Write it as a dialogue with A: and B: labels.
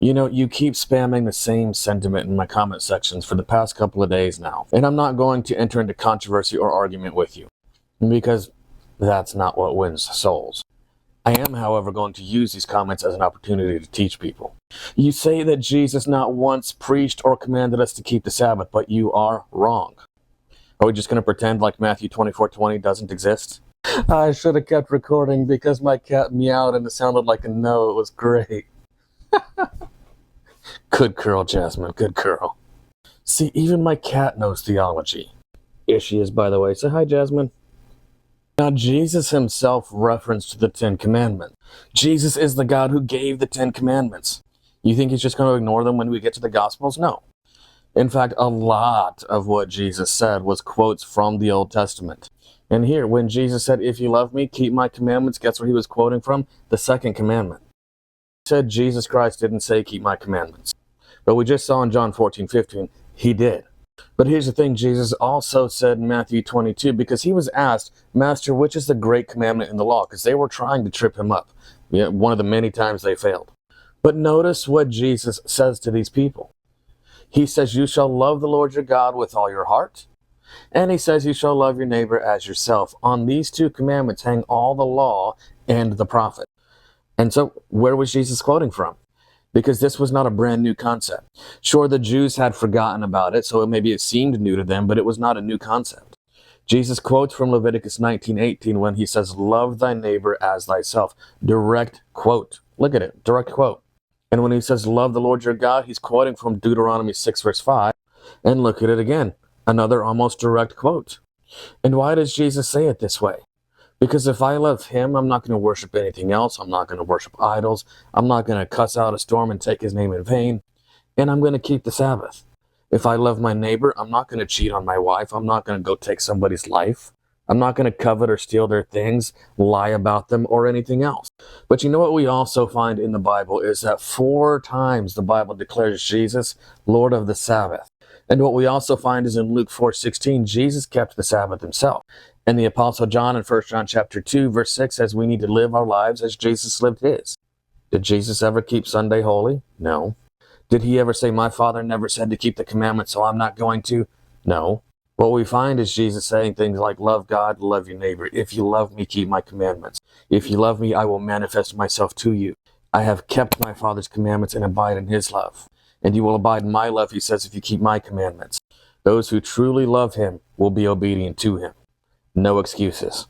A: You know, you keep spamming the same sentiment in my comment sections for the past couple of days now, and I'm not going to enter into controversy or argument with you, because that's not what wins souls. I am, however, going to use these comments as an opportunity to teach people. You say that Jesus not once preached or commanded us to keep the Sabbath, but you are wrong. Are we just going to pretend like Matthew 24:20 doesn't exist? I should have kept recording because my cat meowed and it sounded like a no. It was great. Good girl, Jasmine. Good girl. See, even my cat knows theology. Here she is, by the way. Say hi, Jasmine. Now, Jesus himself referenced the Ten Commandments. Jesus is the God who gave the Ten Commandments. You think he's just going to ignore them when we get to the Gospels? No. In fact, a lot of what Jesus said was quotes from the Old Testament. And here, when Jesus said, if you love me, keep my commandments, guess where he was quoting from? The second commandment. He said Jesus Christ didn't say, keep my commandments. But we just saw in John 14:15, he did. But here's the thing, Jesus also said in Matthew 22, because he was asked, Master, which is the great commandment in the law? Because they were trying to trip him up. Yeah, one of the many times they failed. But notice what Jesus says to these people. He says, you shall love the Lord your God with all your heart. And he says, you shall love your neighbor as yourself. On these two commandments hang all the law and the prophet. And so, where was Jesus quoting from? Because this was not a brand new concept. Sure, the Jews had forgotten about it, so maybe it seemed new to them, but it was not a new concept. Jesus quotes from Leviticus 19:18 when he says, love thy neighbor as thyself. Direct quote. Look at it, direct quote. And when he says, love the Lord your God, he's quoting from Deuteronomy 6:5. And look at it again, another almost direct quote. And why does Jesus say it this way? Because if I love him, I'm not going to worship anything else. I'm not going to worship idols. I'm not going to cuss out a storm and take his name in vain. And I'm going to keep the Sabbath. If I love my neighbor, I'm not going to cheat on my wife. I'm not going to go take somebody's life. I'm not going to covet or steal their things, lie about them, or anything else. But you know what we also find in the Bible is that 4 times the Bible declares Jesus Lord of the Sabbath. And what we also find is in Luke 4:16, Jesus kept the Sabbath himself. And the Apostle John in 1 John chapter 2, verse 6 says we need to live our lives as Jesus lived his. Did Jesus ever keep Sunday holy? No. Did he ever say, my Father never said to keep the commandments, so I'm not going to? No. What we find is Jesus saying things like, love God, love your neighbor. If you love me, keep my commandments. If you love me, I will manifest myself to you. I have kept my Father's commandments and abide in his love. And you will abide in my love, he says, if you keep my commandments. Those who truly love him will be obedient to him. No excuses.